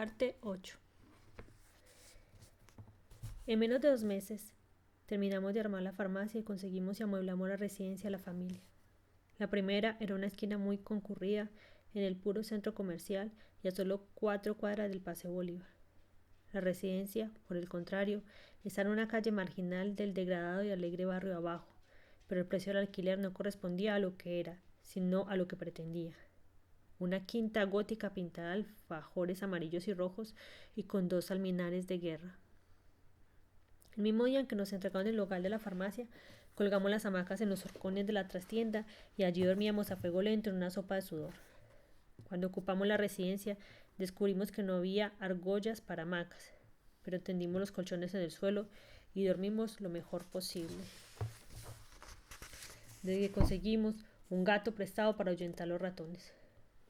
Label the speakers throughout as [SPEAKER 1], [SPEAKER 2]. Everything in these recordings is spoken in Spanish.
[SPEAKER 1] Parte 8. En menos de 2 meses terminamos de armar la farmacia y conseguimos y amueblamos la residencia de la familia. La primera era una esquina muy concurrida en el puro centro comercial y a solo 4 cuadras del Paseo Bolívar. La residencia, por el contrario, está en una calle marginal del degradado y alegre barrio abajo, pero el precio del alquiler no correspondía a lo que era, sino a lo que pretendía. Una quinta gótica pintada de alfajores amarillos y rojos y con 2 alminares de guerra. El mismo día en que nos entregaron el local de la farmacia, colgamos las hamacas en los horcones de la trastienda y allí dormíamos a fuego lento en una sopa de sudor. Cuando ocupamos la residencia, descubrimos que no había argollas para hamacas, pero tendimos los colchones en el suelo y dormimos lo mejor posible. Desde que conseguimos un gato prestado para ahuyentar los ratones.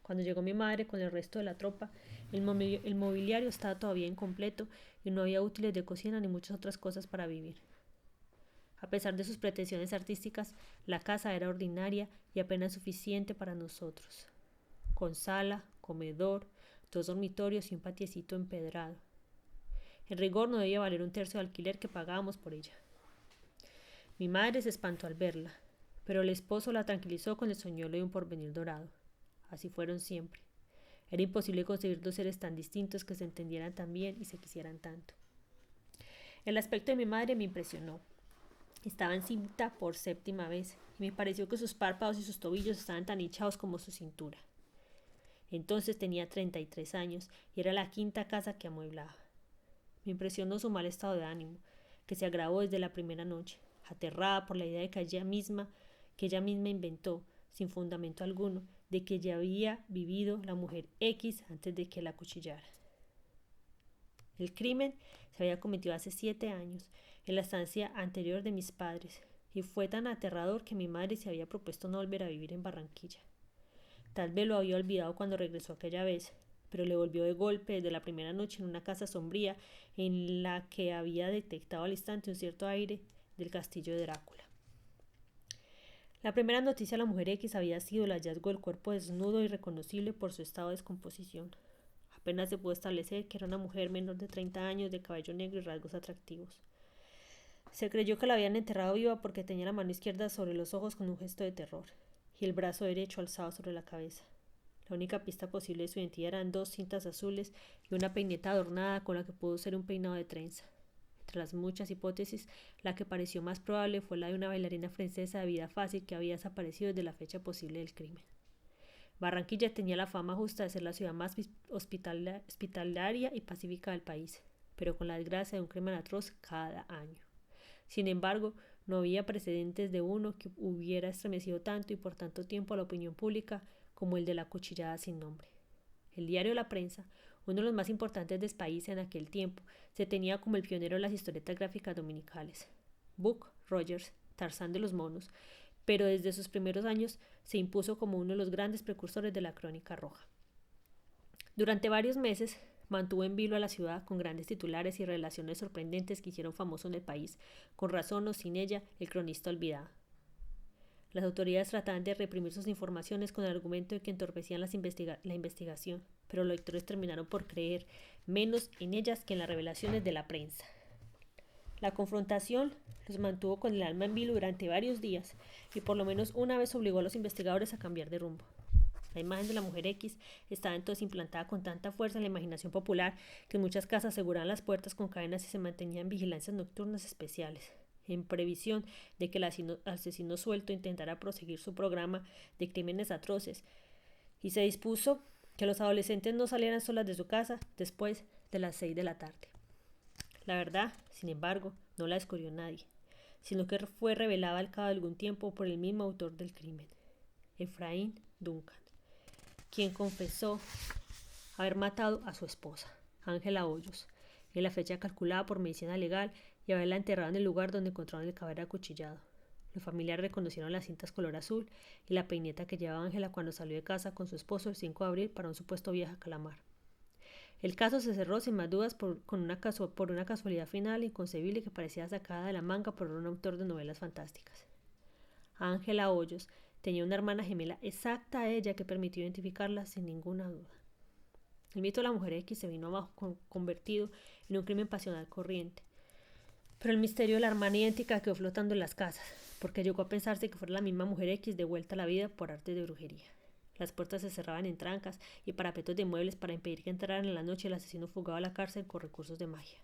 [SPEAKER 1] Cuando llegó mi madre con el resto de la tropa, el mobiliario estaba todavía incompleto y no había útiles de cocina ni muchas otras cosas para vivir. A pesar de sus pretensiones artísticas, la casa era ordinaria y apenas suficiente para nosotros, con sala, comedor, 2 dormitorios y un patiecito empedrado. En rigor no debía valer 1/3 de alquiler que pagábamos por ella. Mi madre se espantó al verla, pero el esposo la tranquilizó con el soñuelo de un porvenir dorado. Así fueron siempre. Era imposible conseguir 2 seres tan distintos que se entendieran tan bien y se quisieran tanto. El aspecto de mi madre me impresionó. Estaba encinta por 7ª vez y me pareció que sus párpados y sus tobillos estaban tan hinchados como su cintura. Entonces tenía 33 años y era la 5ª casa que amueblaba. Me impresionó su mal estado de ánimo, que se agravó desde la primera noche, aterrada por la idea de que ella misma inventó, sin fundamento alguno, de que ya había vivido la mujer X antes de que la acuchillara. El crimen se había cometido hace 7 años, en la estancia anterior de mis padres, y fue tan aterrador que mi madre se había propuesto no volver a vivir en Barranquilla. Tal vez lo había olvidado cuando regresó aquella vez, pero le volvió de golpe desde la primera noche en una casa sombría en la que había detectado al instante un cierto aire del castillo de Drácula. La primera noticia de la mujer X había sido el hallazgo del cuerpo desnudo y irreconocible por su estado de descomposición. Apenas se pudo establecer que era una mujer menor de 30 años, de cabello negro y rasgos atractivos. Se creyó que la habían enterrado viva porque tenía la mano izquierda sobre los ojos con un gesto de terror y el brazo derecho alzado sobre la cabeza. La única pista posible de su identidad eran 2 cintas azules y una peineta adornada con la que pudo ser un peinado de trenza. Entre las muchas hipótesis, la que pareció más probable fue la de una bailarina francesa de vida fácil que había desaparecido desde la fecha posible del crimen. Barranquilla tenía la fama justa de ser la ciudad más hospitalaria y pacífica del país, pero con la desgracia de un crimen atroz cada año. Sin embargo, no había precedentes de uno que hubiera estremecido tanto y por tanto tiempo a la opinión pública como el de la cuchillada sin nombre. El diario La Prensa, uno de los más importantes del país en aquel tiempo, se tenía como el pionero de las historietas gráficas dominicales. Buck Rogers, Tarzán de los monos, pero desde sus primeros años se impuso como uno de los grandes precursores de la crónica roja. Durante varios meses mantuvo en vilo a la ciudad con grandes titulares y relaciones sorprendentes que hicieron famoso en el país, con razón o sin ella, el cronista olvidado. Las autoridades trataban de reprimir sus informaciones con el argumento de que entorpecían la investigación, pero los lectores terminaron por creer menos en ellas que en las revelaciones de la prensa. La confrontación los mantuvo con el alma en vilo durante varios días y por lo menos una vez obligó a los investigadores a cambiar de rumbo. La imagen de la mujer X estaba entonces implantada con tanta fuerza en la imaginación popular que en muchas casas aseguraban las puertas con cadenas y se mantenían vigilancias nocturnas especiales, en previsión de que el asesino suelto intentara proseguir su programa de crímenes atroces, y se dispuso que los adolescentes no salieran solas de su casa después de las 6 de la tarde. La verdad, sin embargo, no la descubrió nadie, sino que fue revelada al cabo de algún tiempo por el mismo autor del crimen, Ephraim Duncan, quien confesó haber matado a su esposa, Ángela Hoyos, en la fecha calculada por medicina legal y haberla enterrado en el lugar donde encontraron el cadáver acuchillado. Los familiares reconocieron las cintas color azul y la peineta que llevaba Ángela cuando salió de casa con su esposo el 5 de abril para un supuesto viaje a Calamar. El caso se cerró sin más dudas por una casualidad final inconcebible que parecía sacada de la manga por un autor de novelas fantásticas. Ángela Hoyos tenía una hermana gemela exacta a ella que permitió identificarla sin ninguna duda. El mito de la mujer X se vino abajo convertido en un crimen pasional corriente. Pero el misterio de la hermana idéntica quedó flotando en las casas, porque llegó a pensarse que fuera la misma mujer X de vuelta a la vida por arte de brujería. Las puertas se cerraban en trancas y parapetos de muebles para impedir que entraran en la noche el asesino fugado a la cárcel con recursos de magia.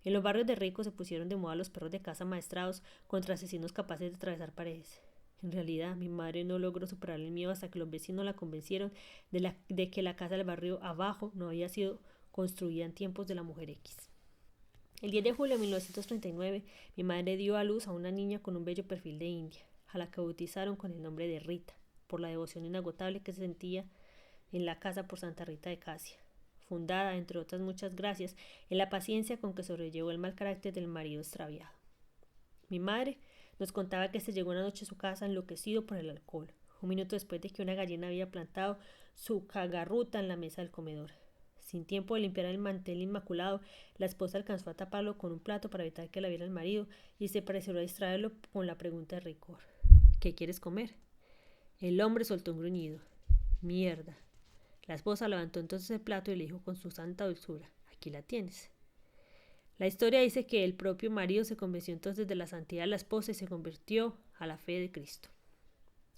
[SPEAKER 1] En los barrios de ricos se pusieron de moda los perros de caza maestrados contra asesinos capaces de atravesar paredes. En realidad, mi madre no logró superar el miedo hasta que los vecinos la convencieron de que la casa del barrio abajo no había sido construida en tiempos de la mujer X. El 10 de julio de 1939, mi madre dio a luz a una niña con un bello perfil de india, a la que bautizaron con el nombre de Rita, por la devoción inagotable que se sentía en la casa por Santa Rita de Casia, fundada, entre otras muchas gracias, en la paciencia con que sobrellevó el mal carácter del marido extraviado. Mi madre nos contaba que se llegó una noche a su casa enloquecido por el alcohol, un minuto después de que una gallina había plantado su cagarruta en la mesa del comedor. Sin tiempo de limpiar el mantel inmaculado, la esposa alcanzó a taparlo con un plato para evitar que la viera el marido y se pareció a distraerlo con la pregunta de rigor: ¿qué quieres comer? El hombre soltó un gruñido. Mierda. La esposa levantó entonces el plato y le dijo con su santa dulzura: aquí la tienes. La historia dice que el propio marido se convenció entonces de la santidad de la esposa y se convirtió a la fe de Cristo.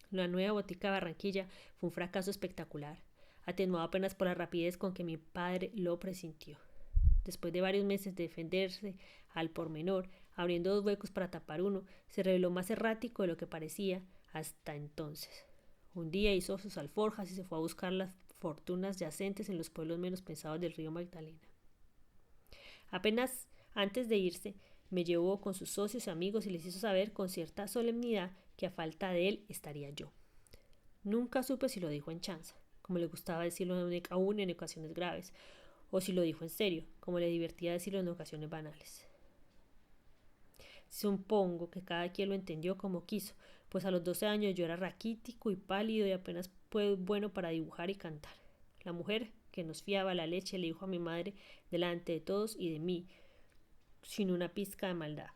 [SPEAKER 1] La nueva botica de Barranquilla fue un fracaso espectacular, atenuado apenas por la rapidez con que mi padre lo presintió. Después de varios meses de defenderse al pormenor, abriendo 2 huecos para tapar uno, se reveló más errático de lo que parecía hasta entonces. Un día hizo sus alforjas y se fue a buscar las fortunas yacentes en los pueblos menos pensados del río Magdalena. Apenas antes de irse, me llevó con sus socios y amigos y les hizo saber con cierta solemnidad que a falta de él estaría yo. Nunca supe si lo dijo en chanza, como le gustaba decirlo aún en ocasiones graves, o si lo dijo en serio, como le divertía decirlo en ocasiones banales. Supongo que cada quien lo entendió como quiso, pues a los 12 años yo era raquítico y pálido y apenas fue bueno para dibujar y cantar. La mujer que nos fiaba la leche le dijo a mi madre delante de todos y de mí, sin una pizca de maldad: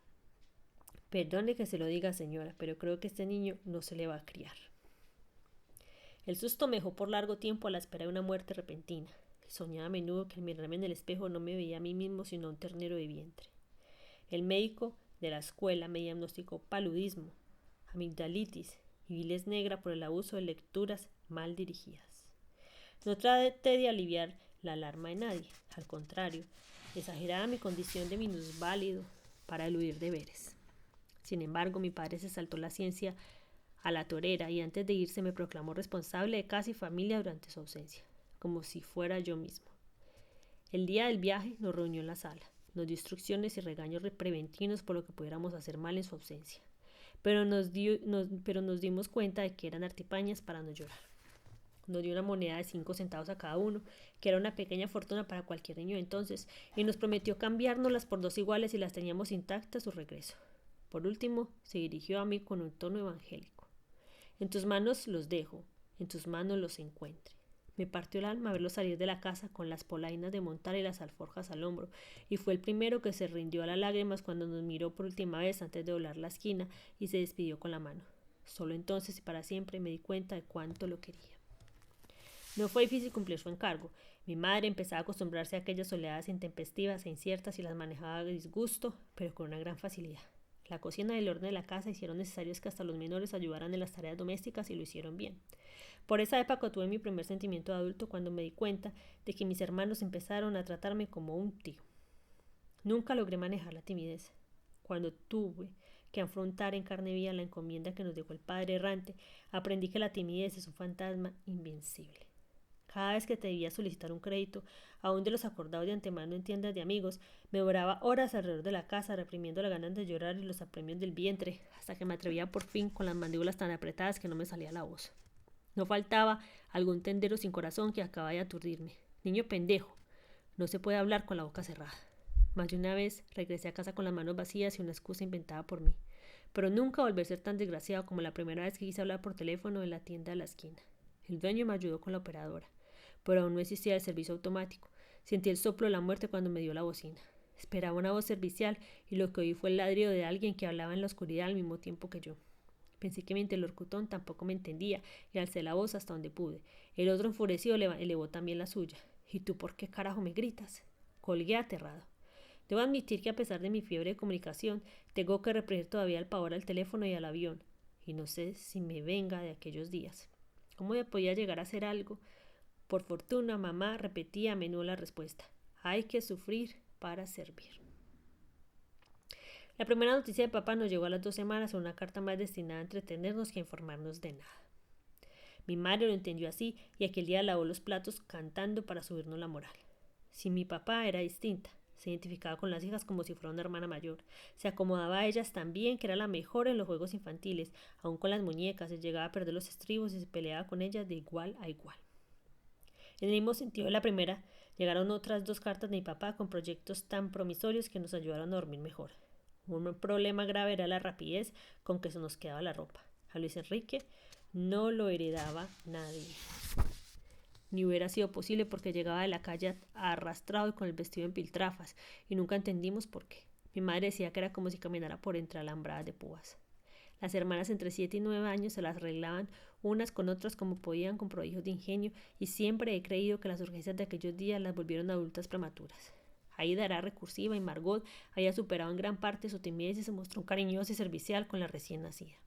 [SPEAKER 1] perdone que se lo diga, señora, pero creo que este niño no se le va a criar. El susto me dejó por largo tiempo a la espera de una muerte repentina. Soñaba a menudo que al mirarme en el espejo no me veía a mí mismo sino a un ternero de vientre. El médico de la escuela me diagnosticó paludismo, amigdalitis y bilis negra por el abuso de lecturas mal dirigidas. No traté de aliviar la alarma de nadie, al contrario, exageraba mi condición de minusválido para eludir deberes. Sin embargo, mi padre se saltó la ciencia a la torera y antes de irse me proclamó responsable de casa y familia durante su ausencia, como si fuera yo mismo. El día del viaje nos reunió en la sala, nos dio instrucciones y regaños preventinos por lo que pudiéramos hacer mal en su ausencia, pero nos dimos cuenta de que eran artimañas para no llorar. Nos dio una moneda de 5 centavos a cada uno, que era una pequeña fortuna para cualquier niño de entonces, y nos prometió cambiárnoslas por 2 iguales si las teníamos intactas a su regreso. Por último, se dirigió a mí con un tono evangélico: en tus manos los dejo, en tus manos los encuentre. Me partió el alma verlo salir de la casa con las polainas de montar y las alforjas al hombro, y fue el primero que se rindió a las lágrimas cuando nos miró por última vez antes de doblar la esquina y se despidió con la mano. Solo entonces y para siempre me di cuenta de cuánto lo quería. No fue difícil cumplir su encargo. Mi madre empezaba a acostumbrarse a aquellas oleadas intempestivas e inciertas y las manejaba a disgusto, pero con una gran facilidad. La cocina y el orden de la casa hicieron necesarios que hasta los menores ayudaran en las tareas domésticas y lo hicieron bien. Por esa época tuve mi primer sentimiento de adulto cuando me di cuenta de que mis hermanos empezaron a tratarme como un tío. Nunca logré manejar la timidez. Cuando tuve que afrontar en carne viva la encomienda que nos dejó el padre errante, aprendí que la timidez es un fantasma invencible. Cada vez que te debía solicitar un crédito, aún de los acordados de antemano en tiendas de amigos, me oraba horas alrededor de la casa, reprimiendo las ganas de llorar y los apremios del vientre, hasta que me atrevía por fin con las mandíbulas tan apretadas que no me salía la voz. No faltaba algún tendero sin corazón que acababa de aturdirme. Niño pendejo, no se puede hablar con la boca cerrada. Más de una vez regresé a casa con las manos vacías y una excusa inventada por mí, pero nunca volví a ser tan desgraciado como la primera vez que quise hablar por teléfono en la tienda de la esquina. El dueño me ayudó con la operadora, pero aún no existía el servicio automático. Sentí el soplo de la muerte cuando me dio la bocina. Esperaba una voz servicial y lo que oí fue el ladrido de alguien que hablaba en la oscuridad al mismo tiempo que yo. Pensé que mi interlocutor tampoco me entendía y alcé la voz hasta donde pude. El otro enfurecido elevó también la suya. ¿Y tú por qué carajo me gritas? Colgué aterrado. Debo admitir que a pesar de mi fiebre de comunicación, tengo que reprimir todavía el pavor al teléfono y al avión, y no sé si me venga de aquellos días. ¿Cómo me podía llegar a hacer algo? Por fortuna, mamá repetía a menudo la respuesta: hay que sufrir para servir. La primera noticia de papá nos llegó a las 2 semanas en una carta más destinada a entretenernos que a informarnos de nada. Mi madre lo entendió así y aquel día lavó los platos cantando para subirnos la moral. Si mi papá era distinta, se identificaba con las hijas como si fuera una hermana mayor, se acomodaba a ellas tan bien que era la mejor en los juegos infantiles, aun con las muñecas, se llegaba a perder los estribos y se peleaba con ellas de igual a igual. En el mismo sentido de la primera, llegaron otras 2 cartas de mi papá con proyectos tan promisorios que nos ayudaron a dormir mejor. Un problema grave era la rapidez con que se nos quedaba la ropa. A Luis Enrique no lo heredaba nadie. Ni hubiera sido posible porque llegaba de la calle arrastrado y con el vestido en piltrafas, y nunca entendimos por qué. Mi madre decía que era como si caminara por entre alambradas de púas. Las hermanas entre 7 y 9 años se las arreglaban unas con otras como podían con prodigios de ingenio, y siempre he creído que las urgencias de aquellos días las volvieron adultas prematuras. Aida era recursiva y Margot había superado en gran parte su timidez y se mostró cariñosa y servicial con la recién nacida.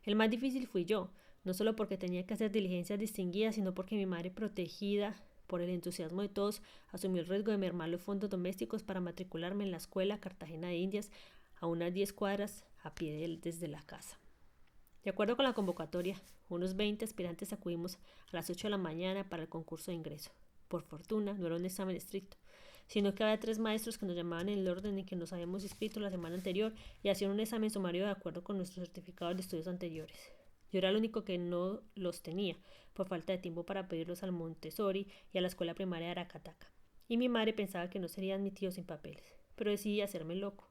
[SPEAKER 1] El más difícil fui yo, no solo porque tenía que hacer diligencias distinguidas, sino porque mi madre, protegida por el entusiasmo de todos, asumió el riesgo de mermar los fondos domésticos para matricularme en la escuela Cartagena de Indias, a unas 10 cuadras a pie desde la casa. De acuerdo con la convocatoria, unos 20 aspirantes acudimos a las 8 de la mañana para el concurso de ingreso. Por fortuna, no era un examen estricto, sino que había 3 maestros que nos llamaban en el orden en que nos habíamos inscrito la semana anterior y hacían un examen sumario de acuerdo con nuestros certificados de estudios anteriores. Yo era el único que no los tenía, por falta de tiempo para pedirlos al Montessori y a la escuela primaria de Aracataca. Y mi madre pensaba que no sería admitido sin papeles, pero decidí hacerme loco.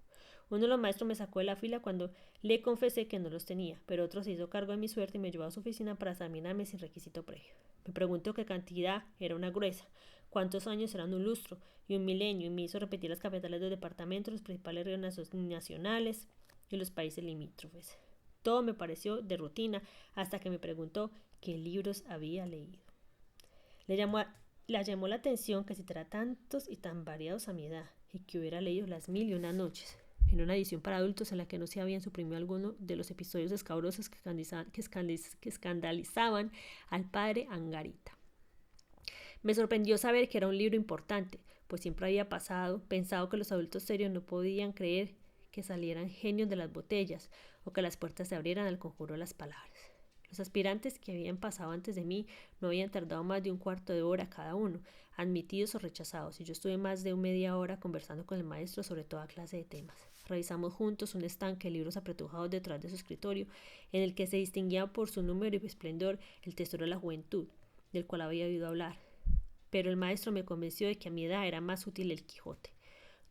[SPEAKER 1] Uno de los maestros me sacó de la fila cuando le confesé que no los tenía, pero otro se hizo cargo de mi suerte y me llevó a su oficina para examinarme sin requisito previo. Me preguntó qué cantidad era una gruesa, cuántos años eran un lustro y un milenio, y me hizo repetir las capitales del departamento, los principales ríos nacionales y los países limítrofes. Todo me pareció de rutina hasta que me preguntó qué libros había leído. Le llamó la atención que citara tantos y tan variados a mi edad y que hubiera leído Las 1001 noches, en una edición para adultos en la que no se habían suprimido alguno de los episodios escabrosos que escandalizaban al padre Angarita. Me sorprendió saber que era un libro importante, pues siempre había pensado que los adultos serios no podían creer que salieran genios de las botellas o que las puertas se abrieran al conjuro de las palabras. Los aspirantes que habían pasado antes de mí no habían tardado más de un cuarto de hora cada uno, admitidos o rechazados, y yo estuve más de media hora conversando con el maestro sobre toda clase de temas. Revisamos juntos un estanque de libros apretujados detrás de su escritorio, en el que se distinguía por su número y esplendor el Tesoro de la Juventud, del cual había oído hablar. Pero el maestro me convenció de que a mi edad era más útil el Quijote.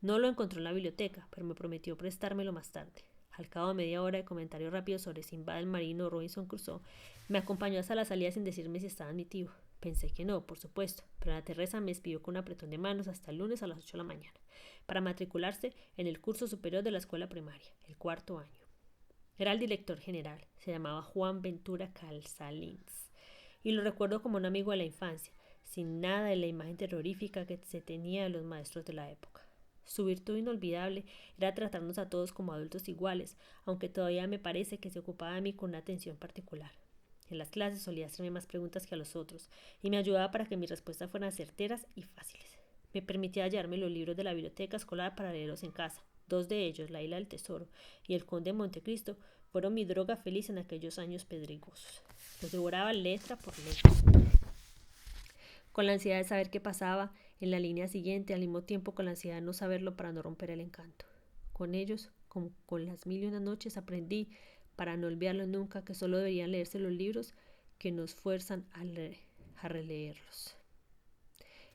[SPEAKER 1] No lo encontró en la biblioteca, pero me prometió prestármelo más tarde. Al cabo de media hora de comentarios rápidos sobre Sinbad el marino o Robinson Crusoe, me acompañó hasta la salida sin decirme si estaba admitido. Pensé que no, por supuesto, pero Ana Teresa me despidió con un apretón de manos hasta el lunes a las 8 de la mañana, para matricularse en el curso superior de la escuela primaria, el 4º año. Era el director general, se llamaba Juan Ventura Calzalins, y lo recuerdo como un amigo de la infancia, sin nada de la imagen terrorífica que se tenía de los maestros de la época. Su virtud inolvidable era tratarnos a todos como adultos iguales, aunque todavía me parece que se ocupaba de mí con una atención particular. En las clases solía hacerme más preguntas que a los otros, y me ayudaba para que mis respuestas fueran certeras y fáciles. Me permitía hallarme los libros de la biblioteca escolar para leerlos en casa. 2 de ellos, La Isla del Tesoro y El Conde de Montecristo, fueron mi droga feliz en aquellos años pedregosos. Los devoraba letra por letra, con la ansiedad de saber qué pasaba en la línea siguiente, al mismo tiempo con la ansiedad de no saberlo para no romper el encanto. Con ellos, como con Las 1001 noches, aprendí, para no olvidarlo nunca, que solo deberían leerse los libros que nos fuerzan a releerlos.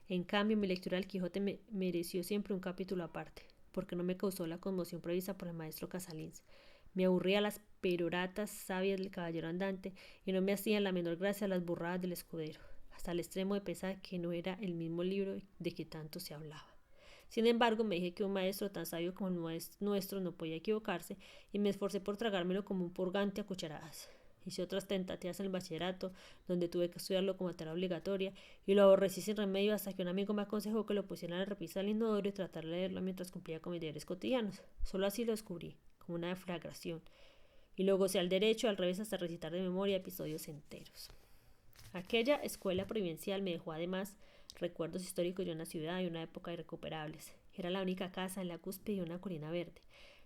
[SPEAKER 1] En cambio, mi lectura del Quijote me mereció siempre un capítulo aparte, porque no me causó la conmoción prevista por el maestro Casalins. Me aburría las peroratas sabias del caballero andante y no me hacían la menor gracia las burradas del escudero, hasta el extremo de pensar que no era el mismo libro de que tanto se hablaba. Sin embargo, me dije que un maestro tan sabio como el nuestro no podía equivocarse, y me esforcé por tragármelo como un purgante a cucharadas. Hice otras tentativas en el bachillerato, donde tuve que estudiarlo como tarea obligatoria, y lo aborrecí sin remedio hasta que un amigo me aconsejó que lo pusiera en la repisa del inodoro y tratar de leerlo mientras cumplía con mis deberes cotidianos. Solo así lo descubrí, como una deflagración. Y luego sea al derecho, al revés, hasta recitar de memoria episodios enteros. Aquella escuela provincial me dejó además recuerdos históricos de una ciudad y una época irrecuperables. Era la única casa en la cúspide de una colina verde,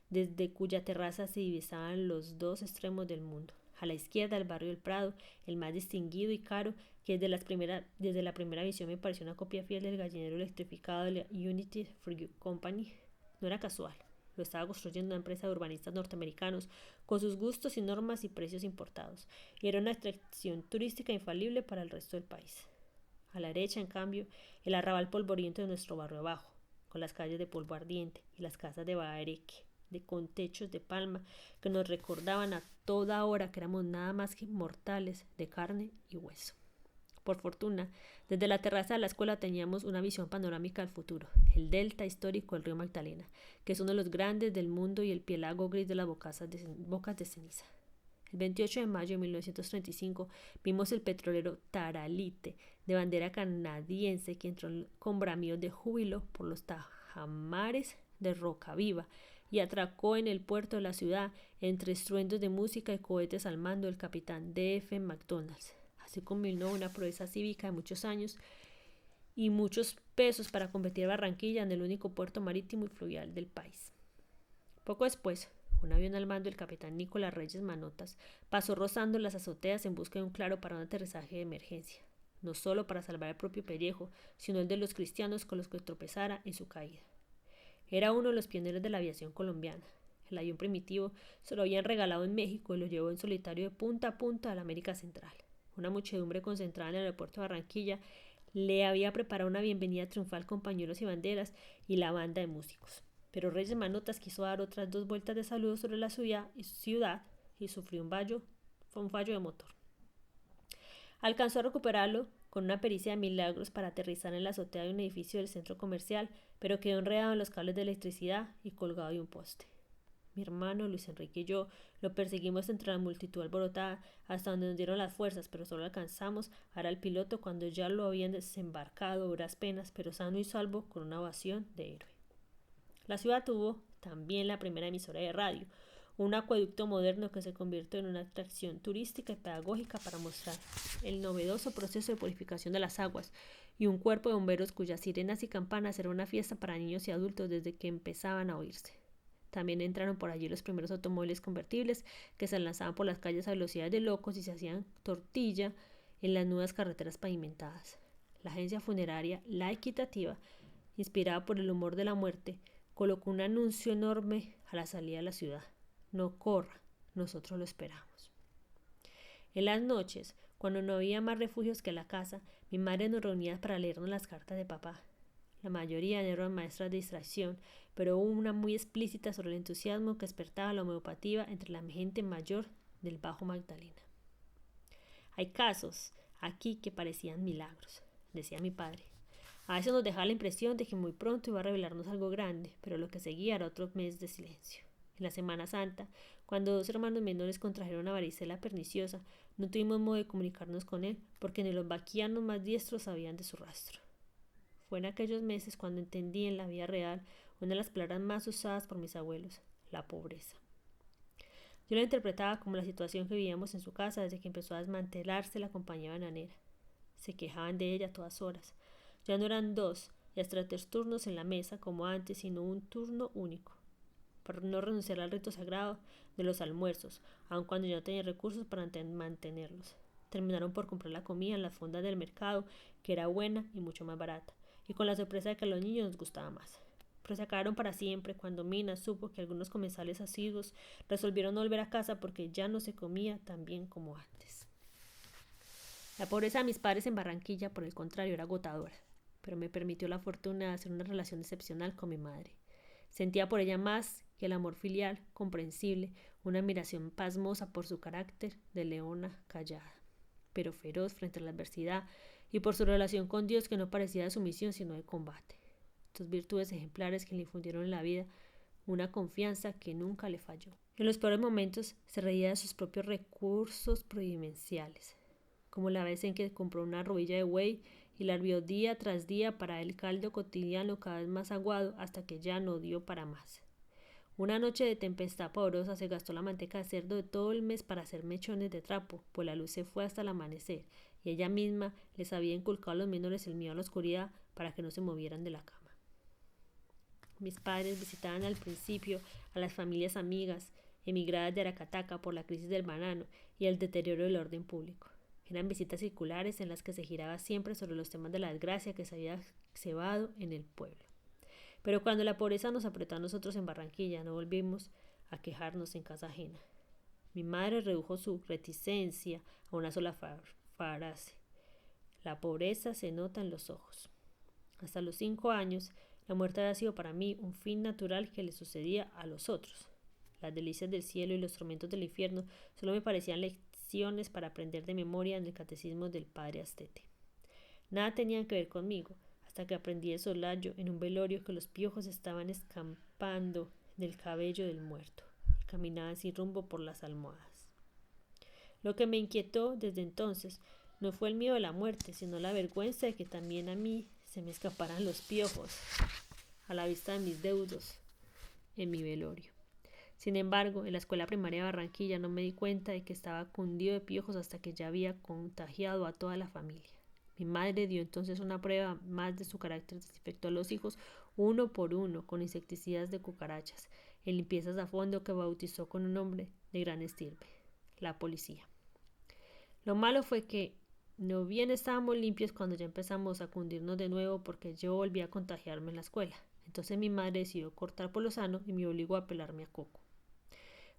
[SPEAKER 1] desde cuya terraza se divisaban los dos extremos del mundo. A la izquierda, el barrio del Prado, el más distinguido y caro, que desde la primera visión me pareció una copia fiel del gallinero electrificado de la Unity Fruit Company. No era casual. Lo estaba construyendo una empresa de urbanistas norteamericanos con sus gustos y normas y precios importados, y era una atracción turística infalible para el resto del país. A la derecha, en cambio, el arrabal polvoriento de nuestro barrio abajo, con las calles de polvo ardiente y las casas de bareque, con techos de palma que nos recordaban a toda hora que éramos nada más que mortales de carne y hueso. Por fortuna, desde la terraza de la escuela teníamos una visión panorámica del futuro, el delta histórico del río Magdalena, que es uno de los grandes del mundo, y el piélago gris de las bocas de ceniza. El 28 de mayo de 1935 vimos el petrolero Taralite, de bandera canadiense, que entró con bramidos de júbilo por los tajamares de Roca Viva y atracó en el puerto de la ciudad entre estruendos de música y cohetes al mando del capitán D.F. McDonald's. Así culminó una proeza cívica de muchos años y muchos pesos para convertir a Barranquilla en el único puerto marítimo y fluvial del país. Poco después, un avión al mando del capitán Nicolás Reyes Manotas pasó rozando las azoteas en busca de un claro para un aterrizaje de emergencia, no solo para salvar el propio pellejo, sino el de los cristianos con los que tropezara en su caída. Era uno de los pioneros de la aviación colombiana. El avión primitivo se lo habían regalado en México y lo llevó en solitario de punta a punta a la América Central. Una muchedumbre concentrada en el aeropuerto de Barranquilla le había preparado una bienvenida triunfal con pañuelos y banderas y la banda de músicos. Pero Reyes Manotas quiso dar otras 2 vueltas de saludo sobre la ciudad y sufrió un fallo de motor. Alcanzó a recuperarlo con una pericia de milagros para aterrizar en la azotea de un edificio del centro comercial, pero quedó enredado en los cables de electricidad y colgado de un poste. Mi hermano, Luis Enrique y yo lo perseguimos entre la multitud alborotada hasta donde nos dieron las fuerzas, pero solo alcanzamos a ver al piloto cuando ya lo habían desembarcado a duras penas, pero sano y salvo, con una ovación de héroe. La ciudad tuvo también la primera emisora de radio, un acueducto moderno que se convirtió en una atracción turística y pedagógica para mostrar el novedoso proceso de purificación de las aguas, y un cuerpo de bomberos cuyas sirenas y campanas eran una fiesta para niños y adultos desde que empezaban a oírse. También entraron por allí los primeros automóviles convertibles que se lanzaban por las calles a velocidades de locos y se hacían tortilla en las nuevas carreteras pavimentadas. La agencia funeraria La Equitativa, inspirada por el humor de la muerte, colocó un anuncio enorme a la salida de la ciudad: no corra, nosotros lo esperamos. En las noches, cuando no había más refugios que la casa, mi madre nos reunía para leernos las cartas de papá. La mayoría eran maestras de distracción, pero hubo una muy explícita sobre el entusiasmo que despertaba la homeopatía entre la gente mayor del Bajo Magdalena. Hay casos aquí que parecían milagros, decía mi padre. A veces nos dejaba la impresión de que muy pronto iba a revelarnos algo grande, pero lo que seguía era otro mes de silencio. En la Semana Santa, cuando 2 hermanos menores contrajeron una varicela perniciosa, no tuvimos modo de comunicarnos con él, porque ni los vaquianos más diestros sabían de su rastro. Fue en aquellos meses cuando entendí en la vida real una de las palabras más usadas por mis abuelos: la pobreza. Yo la interpretaba como la situación que vivíamos en su casa desde que empezó a desmantelarse la compañía bananera. Se quejaban de ella a todas horas. Ya no eran 2 y hasta 3 turnos en la mesa como antes, sino un turno único, para no renunciar al rito sagrado de los almuerzos, aun cuando yo no tenía recursos para mantenerlos. Terminaron por comprar la comida en las fondas del mercado, que era buena y mucho más barata, y con la sorpresa de que a los niños nos gustaba más. Pero se acabaron para siempre cuando Mina supo que algunos comensales asiduos resolvieron no volver a casa porque ya no se comía tan bien como antes. La pobreza de mis padres en Barranquilla, por el contrario, era agotadora, pero me permitió la fortuna de hacer una relación excepcional con mi madre. Sentía por ella más que el amor filial, comprensible, una admiración pasmosa por su carácter de leona callada, pero feroz frente a la adversidad, y por su relación con Dios, que no parecía de sumisión sino de combate. Dos virtudes ejemplares que le infundieron en la vida una confianza que nunca le falló. En los peores momentos se reía de sus propios recursos providenciales, como la vez en que compró una rodilla de buey y la hirvió día tras día para el caldo cotidiano cada vez más aguado hasta que ya no dio para más. Una noche de tempestad pavorosa se gastó la manteca de cerdo de todo el mes para hacer mechones de trapo, pues la luz se fue hasta el amanecer y ella misma les había inculcado a los menores el miedo a la oscuridad para que no se movieran de la cama. Mis padres visitaban al principio a las familias amigas emigradas de Aracataca por la crisis del banano y el deterioro del orden público. Eran visitas circulares en las que se giraba siempre sobre los temas de la desgracia que se había cebado en el pueblo. Pero cuando la pobreza nos apretó a nosotros en Barranquilla, no volvimos a quejarnos en casa ajena. Mi madre redujo su reticencia a una sola frase. La pobreza se nota en los ojos. Hasta los 5 años, la muerte había sido para mí un fin natural que le sucedía a los otros. Las delicias del cielo y los tormentos del infierno solo me parecían lecciones para aprender de memoria en el catecismo del padre Astete. Nada tenían que ver conmigo, hasta que aprendí de soslayo en un velorio que los piojos estaban escampando del cabello del muerto y caminaban sin rumbo por las almohadas. Lo que me inquietó desde entonces no fue el miedo de la muerte, sino la vergüenza de que también a mí se me escaparan los piojos a la vista de mis deudos en mi velorio. Sin embargo, en la escuela primaria de Barranquilla no me di cuenta de que estaba cundido de piojos hasta que ya había contagiado a toda la familia. Mi madre dio entonces una prueba más de su carácter, desinfectó a los hijos uno por uno con insecticidas de cucarachas, en limpiezas a fondo que bautizó con un nombre de gran estirpe, la policía. Lo malo fue que no bien estábamos limpios cuando ya empezamos a cundirnos de nuevo porque yo volví a contagiarme en la escuela. Entonces mi madre decidió cortar por lo sano y me obligó a pelarme a coco.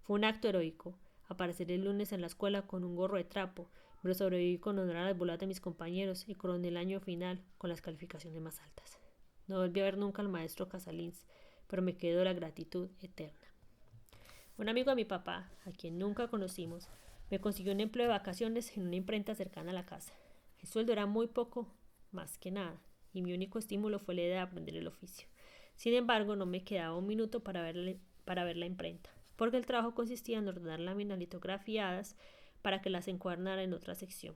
[SPEAKER 1] Fue un acto heroico, aparecer el lunes en la escuela con un gorro de trapo, pero sobreviví con honor a las bolas de mis compañeros y coroné el año final con las calificaciones más altas. No volví a ver nunca al maestro Casalins, pero me quedó la gratitud eterna. Un amigo de mi papá, a quien nunca conocimos, me consiguió un empleo de vacaciones en una imprenta cercana a la casa. El sueldo era muy poco, más que nada, y mi único estímulo fue la idea de aprender el oficio. Sin embargo, no me quedaba un minuto para ver la imprenta, porque el trabajo consistía en ordenar láminas litografiadas para que las encuadernara en otra sección.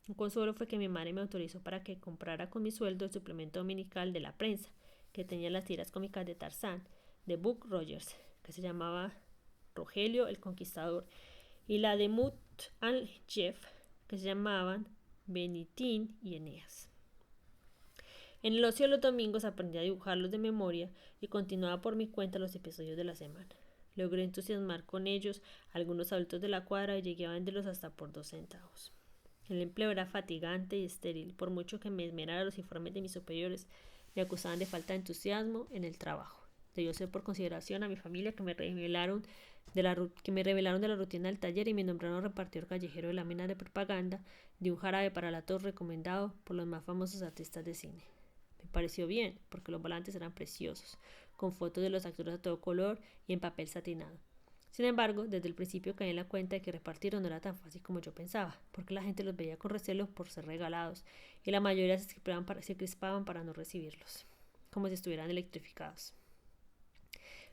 [SPEAKER 1] Un consuelo fue que mi madre me autorizó para que comprara con mi sueldo el suplemento dominical de la prensa, que tenía las tiras cómicas de Tarzán, de Buck Rogers, que se llamaba Rogelio el Conquistador, y la de Mutt and Jeff, que se llamaban Benitín y Eneas. En el ocio de los domingos aprendí a dibujarlos de memoria y continuaba por mi cuenta los episodios de la semana. Logré entusiasmar con ellos a algunos adultos de la cuadra y llegué a venderlos hasta por 2 centavos. El empleo era fatigante y estéril, por mucho que me esmerara los informes de mis superiores, me acusaban de falta de entusiasmo en el trabajo. Debió ser por consideración a mi familia que me revelaron de la rutina del taller y me nombraron repartidor callejero de láminas de propaganda de un jarabe para la tos recomendado por los más famosos artistas de cine. Me pareció bien, porque los volantes eran preciosos, con fotos de los actores a todo color y en papel satinado. Sin embargo, desde el principio caí en la cuenta de que repartirlos no era tan fácil como yo pensaba, porque la gente los veía con recelo por ser regalados, y la mayoría se crispaban para no recibirlos, como si estuvieran electrificados.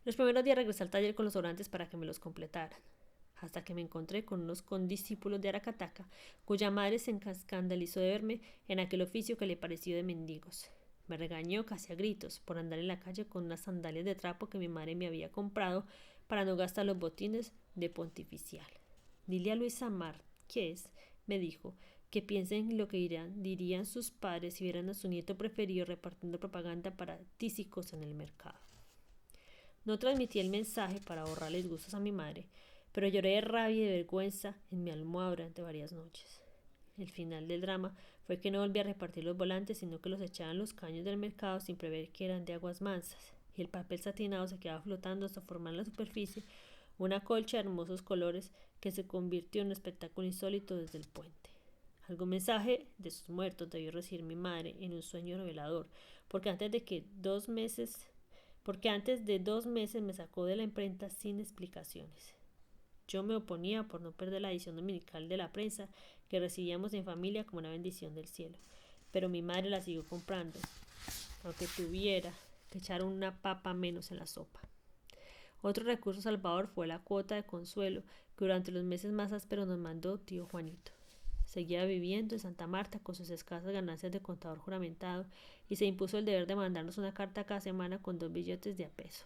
[SPEAKER 1] Los primeros días regresé al taller con los sobrantes para que me los completaran, hasta que me encontré con unos condiscípulos de Aracataca, cuya madre se escandalizó de verme en aquel oficio que le pareció de mendigos. Me regañó casi a gritos por andar en la calle con unas sandalias de trapo que mi madre me había comprado para no gastar los botines de pontificial. Dile a Luisa Márquez, me dijo, que piensen en lo que dirían sus padres si vieran a su nieto preferido repartiendo propaganda para tísicos en el mercado. No transmití el mensaje para ahorrarles gustos a mi madre, pero lloré de rabia y de vergüenza en mi almohada durante varias noches. El final del drama fue que no volví a repartir los volantes, sino que los echaba en los caños del mercado sin prever que eran de aguas mansas, y el papel satinado se quedaba flotando hasta formar en la superficie una colcha de hermosos colores que se convirtió en un espectáculo insólito desde el puente. Algún mensaje de sus muertos debió recibir mi madre en un sueño revelador, porque antes de 2 meses me sacó de la imprenta sin explicaciones. Yo me oponía por no perder la edición dominical de la prensa que recibíamos en familia como una bendición del cielo, pero mi madre la siguió comprando, aunque tuviera que echar una papa menos en la sopa. Otro recurso salvador fue la cuota de consuelo que durante los meses más ásperos nos mandó tío Juanito. Seguía viviendo en Santa Marta con sus escasas ganancias de contador juramentado y se impuso el deber de mandarnos una carta cada semana con 2 billetes de a peso.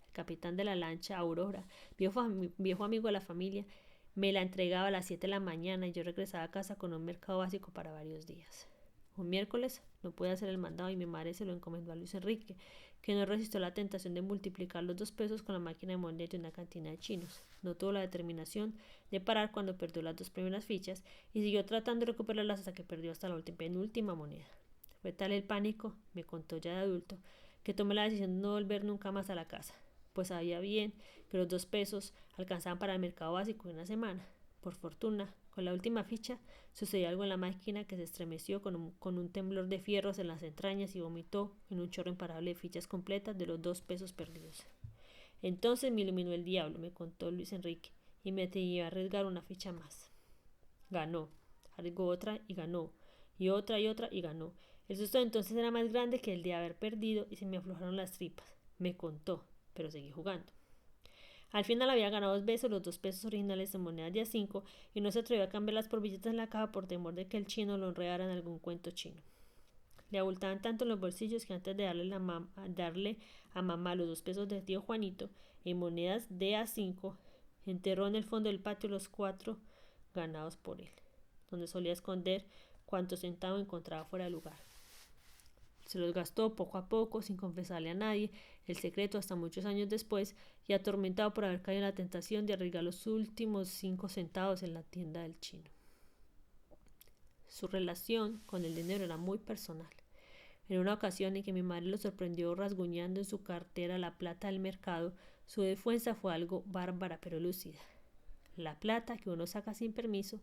[SPEAKER 1] El capitán de la lancha, Aurora, viejo amigo de la familia, me la entregaba a las 7 de la mañana y yo regresaba a casa con un mercado básico para varios días. Un miércoles no pude hacer el mandado y mi madre se lo encomendó a Luis Enrique, que no resistió la tentación de multiplicar los 2 pesos con la máquina de moneda de una cantina de chinos. No tuvo la determinación de parar cuando perdió las 2 primeras fichas y siguió tratando de recuperarlas hasta que perdió hasta la penúltima moneda. Fue tal el pánico, me contó ya de adulto, que tomé la decisión de no volver nunca más a la casa, pues sabía bien que los 2 pesos alcanzaban para el mercado básico de una semana. Por fortuna, con la última ficha sucedió algo en la máquina que se estremeció con un temblor de fierros en las entrañas y vomitó en un chorro imparable de fichas completas de los 2 pesos perdidos. Entonces me iluminó el diablo, me contó Luis Enrique, y me atreví a arriesgar una ficha más. Ganó. Arriesgó otra y ganó. Y otra y ganó. El susto de entonces era más grande que el de haber perdido y se me aflojaron las tripas. Me contó, pero seguí jugando. Al final había ganado 2 veces los 2 pesos originales en monedas de a 5 y no se atrevió a cambiarlas por billetes en la caja por temor de que el chino lo enredara en algún cuento chino. Le abultaban tanto en los bolsillos que antes de darle a mamá los 2 pesos de tío Juanito en monedas de a 5, enterró en el fondo del patio los 4 ganados por él, donde solía esconder cuantos centavos encontraba fuera de lugar. Se los gastó poco a poco, sin confesarle a nadie el secreto hasta muchos años después, y atormentado por haber caído en la tentación de arriesgar los últimos 5 centavos en la tienda del chino. Su relación con el dinero era muy personal. En una ocasión en que mi madre lo sorprendió rasguñando en su cartera la plata del mercado, su defensa fue algo bárbara pero lúcida. La plata que uno saca sin permiso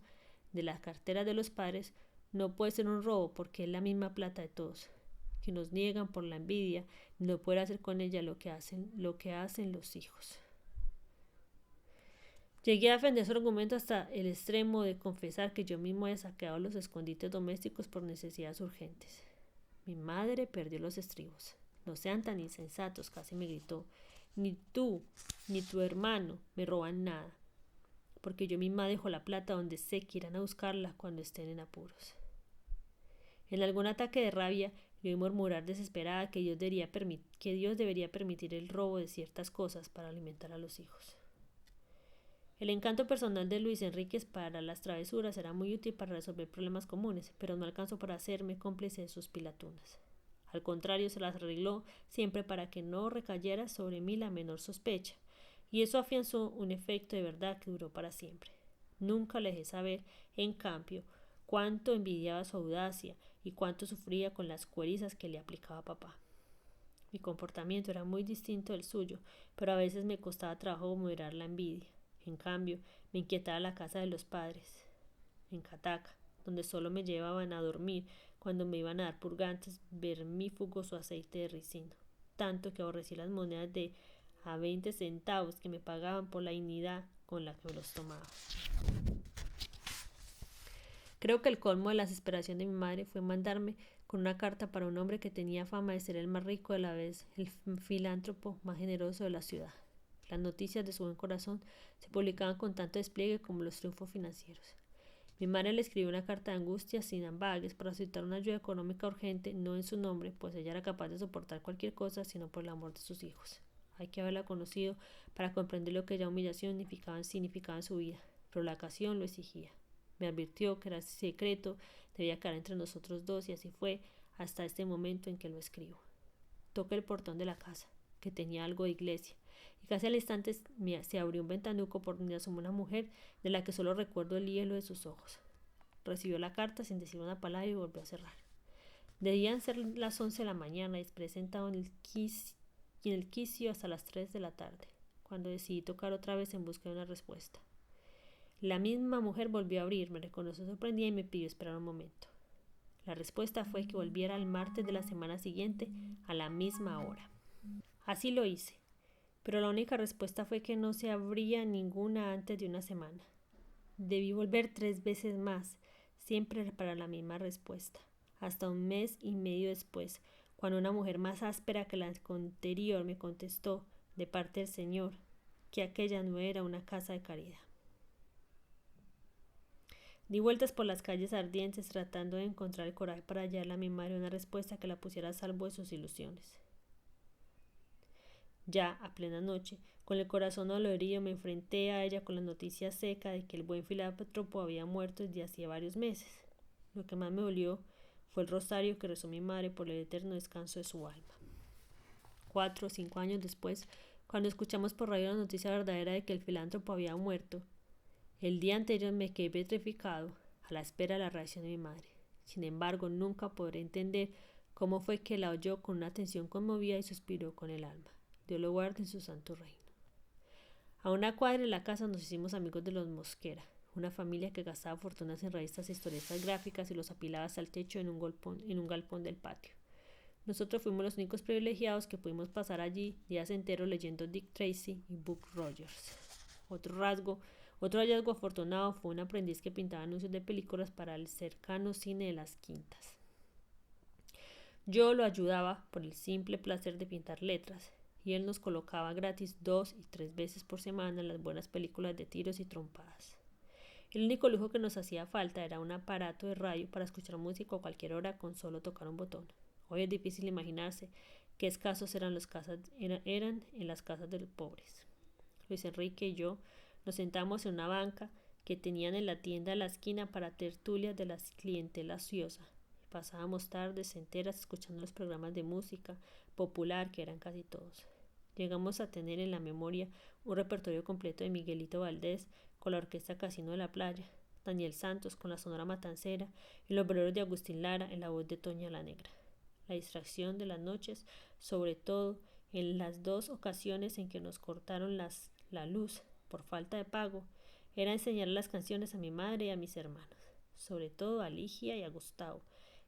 [SPEAKER 1] de las carteras de los padres no puede ser un robo porque es la misma plata de todos, que nos niegan por la envidia, no puede hacer con ella lo que hacen los hijos. Llegué a defender su argumento hasta el extremo de confesar que yo mismo había saqueado los escondites domésticos por necesidades urgentes. Mi madre perdió los estribos. No sean tan insensatos, casi me gritó. Ni tú, ni tu hermano me roban nada, porque yo misma dejo la plata donde sé que irán a buscarla cuando estén en apuros. En algún ataque de rabia, le oí murmurar desesperada que Dios debería permitir el robo de ciertas cosas para alimentar a los hijos. El encanto personal de Luis Enríquez para las travesuras era muy útil para resolver problemas comunes, pero no alcanzó para hacerme cómplice de sus pilatunas. Al contrario, se las arregló siempre para que no recayera sobre mí la menor sospecha, y eso afianzó un efecto de verdad que duró para siempre. Nunca le dejé saber, en cambio, cuánto envidiaba su audacia y cuánto sufría con las cuerizas que le aplicaba papá. Mi comportamiento era muy distinto del suyo, pero a veces me costaba trabajo moderar la envidia. En cambio, me inquietaba la casa de los padres, en Cataca, donde solo me llevaban a dormir cuando me iban a dar purgantes, vermífugos o aceite de ricino, tanto que aborrecí las monedas de a 20 centavos que me pagaban por la dignidad con la que me los tomaba. Creo que el colmo de la desesperación de mi madre fue mandarme con una carta para un hombre que tenía fama de ser el más rico de la vez, el filántropo más generoso de la ciudad. Las noticias de su buen corazón se publicaban con tanto despliegue como los triunfos financieros. Mi madre le escribió una carta de angustia sin ambages para solicitar una ayuda económica urgente, no en su nombre, pues ella era capaz de soportar cualquier cosa, sino por el amor de sus hijos. Hay que haberla conocido para comprender lo que ya humillación significaba en su vida, pero la ocasión lo exigía. Me advirtió que era secreto, debía quedar entre nosotros dos, y así fue hasta este momento en que lo escribo. Toqué el portón de la casa, que tenía algo de iglesia, y casi al instante se abrió un ventanuco por donde asomó una mujer de la que solo recuerdo el hielo de sus ojos. Recibió la carta sin decir una palabra y volvió a cerrar. Debían ser las 11 de la mañana y esperé sentado en el quicio hasta las 3 de la tarde, cuando decidí tocar otra vez en busca de una respuesta. La misma mujer volvió a abrir, me reconoció sorprendida y me pidió esperar un momento. La respuesta fue que volviera el martes de la semana siguiente a la misma hora. Así lo hice, pero la única respuesta fue que no se abría ninguna antes de una semana. Debí volver 3 veces más, siempre para la misma respuesta, hasta un mes y medio después, cuando una mujer más áspera que la anterior me contestó, de parte del Señor, que aquella no era una casa de caridad. Di vueltas por las calles ardientes tratando de encontrar el coraje para hallarle a mi madre una respuesta que la pusiera a salvo de sus ilusiones. Ya, a plena noche, con el corazón dolorido, me enfrenté a ella con la noticia seca de que el buen filántropo había muerto desde hacía varios meses. Lo que más me dolió fue el rosario que rezó mi madre por el eterno descanso de su alma. 4 o 5 años después, cuando escuchamos por radio la noticia verdadera de que el filántropo había muerto, el día anterior me quedé petrificado a la espera de la reacción de mi madre. Sin embargo, nunca podré entender cómo fue que la oyó con una atención conmovida y suspiró con el alma. Dios lo guarde en su santo reino. A una cuadra de la casa nos hicimos amigos de los Mosquera, una familia que gastaba fortunas en revistas e historietas gráficas y los apilaba hasta el techo en un galpón del patio. Nosotros fuimos los únicos privilegiados que pudimos pasar allí días enteros leyendo Dick Tracy y Buck Rogers. Otro hallazgo afortunado fue un aprendiz que pintaba anuncios de películas para el cercano cine de las Quintas. Yo lo ayudaba por el simple placer de pintar letras, y él nos colocaba gratis 2 y 3 veces por semana las buenas películas de tiros y trompadas. El único lujo que nos hacía falta era un aparato de radio para escuchar música a cualquier hora con solo tocar un botón. Hoy es difícil imaginarse qué escasos eran en las casas de los pobres. Luis Enrique y yo nos sentamos en una banca que tenían en la tienda de la esquina para tertulias de la clientela ociosa. Pasábamos tardes enteras escuchando los programas de música popular, que eran casi todos. Llegamos a tener en la memoria un repertorio completo de Miguelito Valdés con la Orquesta Casino de la Playa, Daniel Santos con la Sonora Matancera y los boleros de Agustín Lara en la voz de Toña la Negra. La distracción de las noches, sobre todo en las 2 ocasiones en que nos cortaron la luz por falta de pago, era enseñar las canciones a mi madre y a mis hermanos, sobre todo a Ligia y a Gustavo,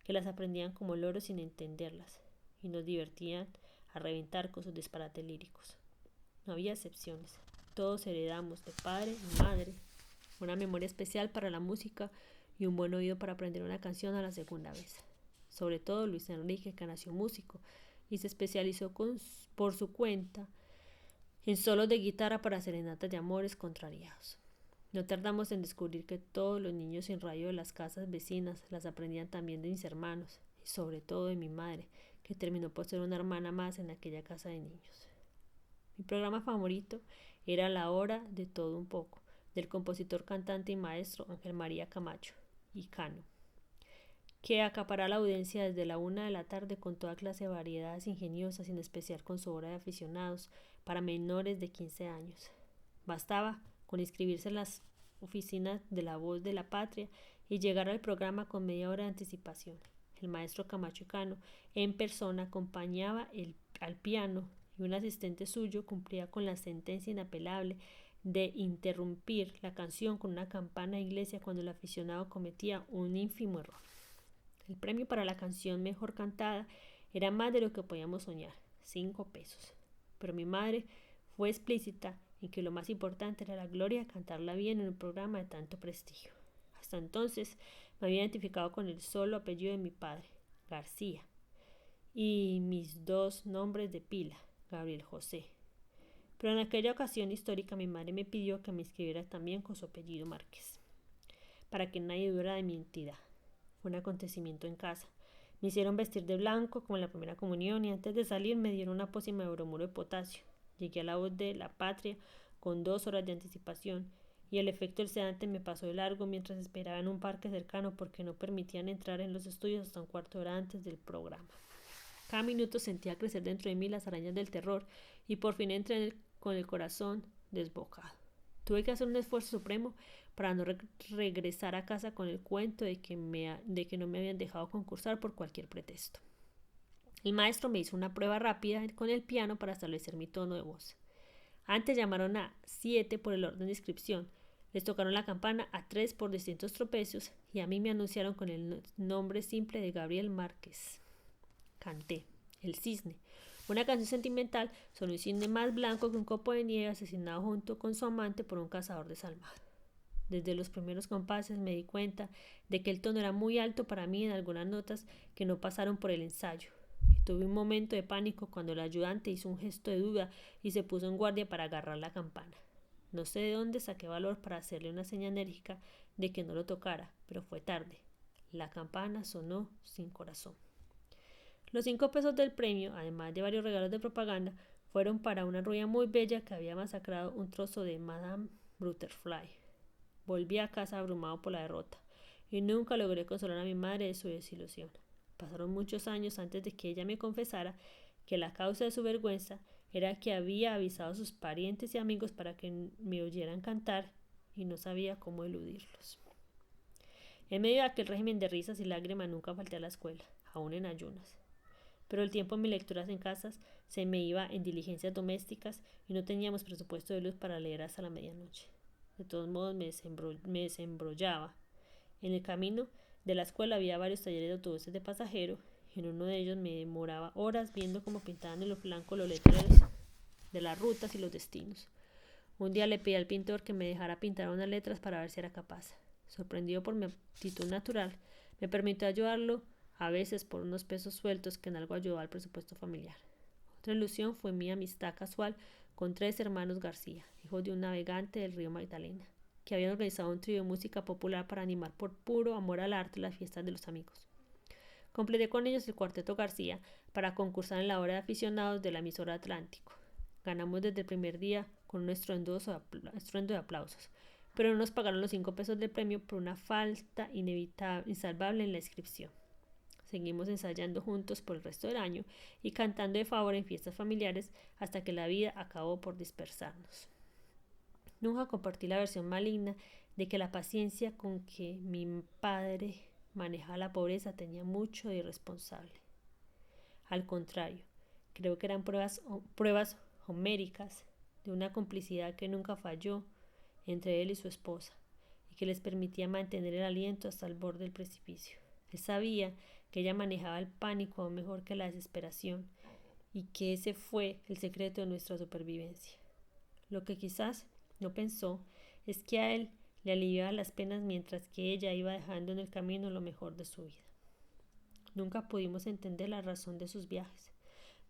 [SPEAKER 1] que las aprendían como loros sin entenderlas, y nos divertían a reventar con sus disparates líricos. No había excepciones. Todos heredamos de padre y madre una memoria especial para la música y un buen oído para aprender una canción a la segunda vez. Sobre todo Luis Enrique, que nació músico y se especializó por su cuenta en solos de guitarra para serenatas de amores contrariados. No tardamos en descubrir que todos los niños sin radio de las casas vecinas las aprendían también de mis hermanos y sobre todo de mi madre, que terminó por ser una hermana más en aquella casa de niños. Mi programa favorito era La Hora de Todo un Poco, del compositor, cantante y maestro Ángel María Camacho y Cano, que acapará la audiencia desde la 1 de la tarde con toda clase de variedades ingeniosas, en especial con su obra de aficionados para menores de 15 años. Bastaba con inscribirse en las oficinas de La Voz de la Patria y llegar al programa con media hora de anticipación. El maestro Camacho y Cano en persona acompañaba al piano y un asistente suyo cumplía con la sentencia inapelable de interrumpir la canción con una campana de iglesia cuando el aficionado cometía un ínfimo error. El premio para la canción mejor cantada era más de lo que podíamos soñar, 5 pesos. Pero mi madre fue explícita en que lo más importante era la gloria de cantarla bien en un programa de tanto prestigio. Hasta entonces me había identificado con el solo apellido de mi padre, García, y mis 2 nombres de pila, Gabriel José. Pero en aquella ocasión histórica mi madre me pidió que me inscribiera también con su apellido Márquez, para que nadie dudara de mi identidad. Fue un acontecimiento en casa. Me hicieron vestir de blanco como en la primera comunión y antes de salir me dieron una pócima de bromuro de potasio. Llegué a La Voz de la Patria con 2 horas de anticipación y el efecto del sedante me pasó de largo mientras esperaba en un parque cercano porque no permitían entrar en los estudios hasta un cuarto de hora antes del programa. Cada minuto sentía crecer dentro de mí las arañas del terror y por fin entré con el corazón desbocado. Tuve que hacer un esfuerzo supremo para no regresar a casa con el cuento de que no me habían dejado concursar por cualquier pretexto. El maestro me hizo una prueba rápida con el piano para establecer mi tono de voz. Antes llamaron a 7 por el orden de inscripción, les tocaron la campana a 3 por distintos tropezos y a mí me anunciaron con el nombre simple de Gabriel Márquez. Canté El Cisne, una canción sentimental sobre un cisne más blanco que un copo de nieve asesinado junto con su amante por un cazador desalmado. Desde los primeros compases me di cuenta de que el tono era muy alto para mí en algunas notas que no pasaron por el ensayo. y tuve un momento de pánico cuando el ayudante hizo un gesto de duda y se puso en guardia para agarrar la campana. No sé de dónde saqué valor para hacerle una seña enérgica de que no lo tocara, pero fue tarde. La campana sonó sin corazón. Los 5 pesos del premio, además de varios regalos de propaganda, fueron para una rubia muy bella que había masacrado un trozo de Madame Butterfly. Volví a casa abrumado por la derrota, y nunca logré consolar a mi madre de su desilusión. Pasaron muchos años antes de que ella me confesara que la causa de su vergüenza era que había avisado a sus parientes y amigos para que me oyeran cantar y no sabía cómo eludirlos. En medio de aquel régimen de risas y lágrimas nunca falté a la escuela, aún en ayunas. Pero el tiempo en mis lecturas en casas se me iba en diligencias domésticas y no teníamos presupuesto de luz para leer hasta la medianoche. De todos modos me desembrollaba. En el camino de la escuela había varios talleres de autobuses de pasajeros y en uno de ellos me demoraba horas viendo cómo pintaban en los flancos los letreros de las rutas y los destinos. Un día le pedí al pintor que me dejara pintar unas letras para ver si era capaz. Sorprendido por mi aptitud natural, me permitió ayudarlo a veces por unos pesos sueltos que en algo ayudó al presupuesto familiar. Otra ilusión fue mi amistad casual con 3 hermanos García, hijos de un navegante del río Magdalena, que habían organizado un trío de música popular para animar por puro amor al arte las fiestas de los amigos. Completé con ellos el cuarteto García para concursar en la hora de aficionados de la emisora Atlántico. Ganamos desde el primer día con un estruendo de aplausos, pero no nos pagaron los 5 pesos del premio por una falta insalvable en la inscripción. Seguimos ensayando juntos por el resto del año y cantando de favor en fiestas familiares hasta que la vida acabó por dispersarnos. Nunca compartí la versión maligna de que la paciencia con que mi padre manejaba la pobreza tenía mucho de irresponsable. Al contrario, creo que eran pruebas homéricas de una complicidad que nunca falló entre él y su esposa y que les permitía mantener el aliento hasta el borde del precipicio. Él sabía que ella manejaba el pánico aún mejor que la desesperación y que ese fue el secreto de nuestra supervivencia. Lo que quizás no pensó es que a él le aliviaba las penas mientras que ella iba dejando en el camino lo mejor de su vida. Nunca pudimos entender la razón de sus viajes.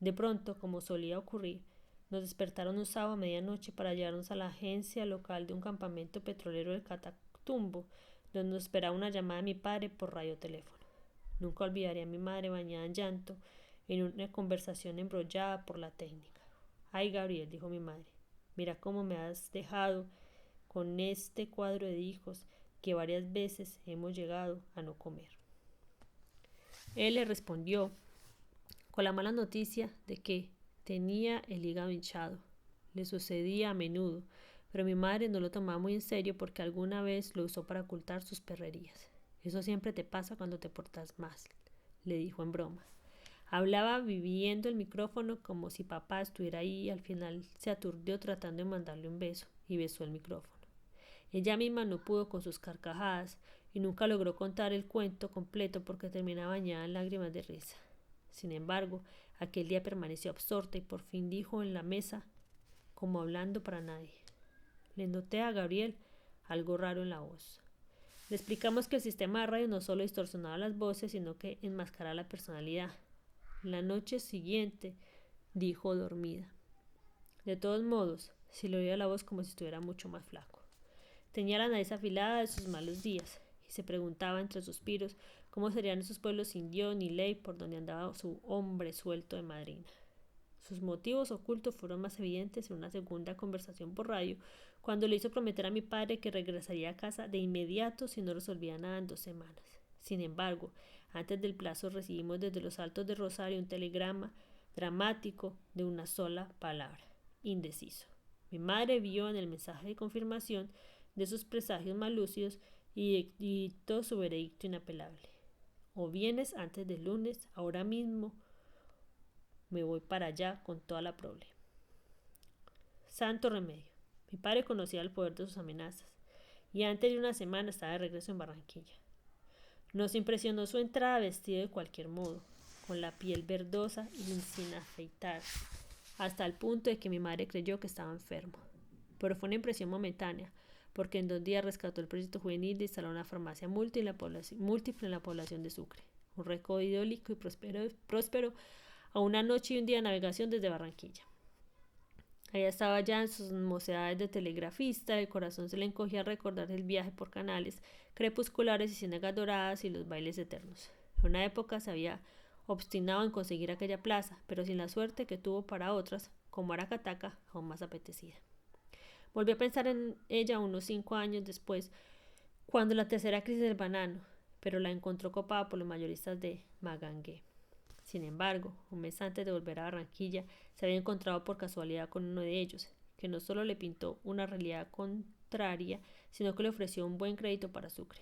[SPEAKER 1] De pronto, como solía ocurrir, nos despertaron un sábado a medianoche para llevarnos a la agencia local de un campamento petrolero del Catatumbo, donde nos esperaba una llamada de mi padre por radioteléfono. Nunca olvidaré a mi madre bañada en llanto en una conversación embrollada por la técnica. Ay, Gabriel, dijo mi madre, mira cómo me has dejado con este cuadro de hijos que varias veces hemos llegado a no comer. Él le respondió con la mala noticia de que tenía el hígado hinchado. Le sucedía a menudo, pero mi madre no lo tomaba muy en serio porque alguna vez lo usó para ocultar sus perrerías. Eso siempre te pasa cuando te portas mal, le dijo en broma. Hablaba viviendo el micrófono como si papá estuviera ahí y al final se aturdió tratando de mandarle un beso y besó el micrófono. Ella misma no pudo con sus carcajadas y nunca logró contar el cuento completo porque terminaba bañada en lágrimas de risa. Sin embargo, aquel día permaneció absorta y por fin dijo en la mesa, como hablando para nadie. Le noté a Gabriel algo raro en la voz. Le explicamos que el sistema de radio no solo distorsionaba las voces, sino que enmascaraba la personalidad. La noche siguiente, dijo dormida. De todos modos, se le oía la voz como si estuviera mucho más flaco. Tenía la nariz afilada de sus malos días y se preguntaba entre suspiros cómo serían esos pueblos sin Dios ni ley por donde andaba su hombre suelto de madrina. Sus motivos ocultos fueron más evidentes en una segunda conversación por radio, cuando le hizo prometer a mi padre que regresaría a casa de inmediato si no resolvía nada en 2 semanas. Sin embargo, antes del plazo recibimos desde los Altos de Rosario un telegrama dramático de una sola palabra, indeciso. Mi madre vio en el mensaje de confirmación de sus presagios más lúcidos y dictó su veredicto inapelable. O vienes antes del lunes, ahora mismo me voy para allá con toda la prole. Santo remedio. Mi padre conocía el poder de sus amenazas y antes de una semana estaba de regreso en Barranquilla. Nos impresionó su entrada vestido de cualquier modo, con la piel verdosa y sin afeitar, hasta el punto de que mi madre creyó que estaba enfermo. Pero fue una impresión momentánea, porque en 2 días rescató el proyecto juvenil de instalar una farmacia múltiple en la población de Sucre, un recodo idílico y próspero a una noche y un día de navegación desde Barranquilla. Ella estaba ya en sus mocedades de telegrafista, el corazón se le encogía al recordar el viaje por canales crepusculares y ciénagas doradas y los bailes eternos. En una época se había obstinado en conseguir aquella plaza, pero sin la suerte que tuvo para otras, como Aracataca, aún más apetecida. Volvió a pensar en ella unos 5 años después, cuando la tercera crisis del banano, pero la encontró copada por los mayoristas de Magangué. Sin embargo, un mes antes de volver a Barranquilla, se había encontrado por casualidad con uno de ellos, que no solo le pintó una realidad contraria, sino que le ofreció un buen crédito para Sucre.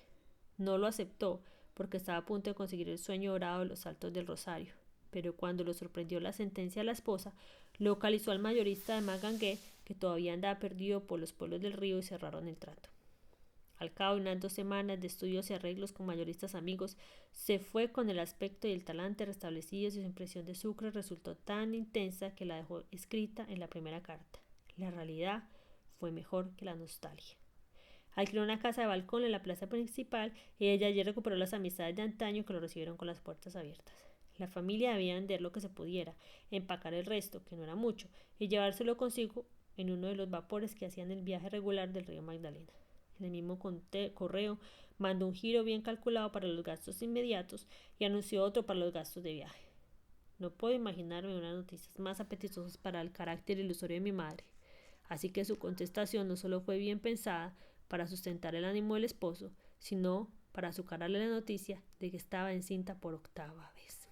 [SPEAKER 1] No lo aceptó, porque estaba a punto de conseguir el sueño dorado de los Altos del Rosario, pero cuando lo sorprendió la sentencia a la esposa, localizó al mayorista de Magangué, que todavía andaba perdido por los pueblos del río, y cerraron el trato. Al cabo de unas 2 semanas de estudios y arreglos con mayoristas amigos, se fue con el aspecto y el talante restablecidos y su impresión de Sucre resultó tan intensa que la dejó escrita en la primera carta. La realidad fue mejor que la nostalgia. Alquiló una casa de balcón en la plaza principal y ella allí recuperó las amistades de antaño que lo recibieron con las puertas abiertas. La familia debía vender lo que se pudiera, empacar el resto, que no era mucho, y llevárselo consigo en uno de los vapores que hacían el viaje regular del río Magdalena. En el mismo correo mandó un giro bien calculado para los gastos inmediatos y anunció otro para los gastos de viaje. No puedo imaginarme unas noticias más apetitosas para el carácter ilusorio de mi madre. Así que su contestación no solo fue bien pensada para sustentar el ánimo del esposo, sino para azucararle la noticia de que estaba encinta por 8ª vez.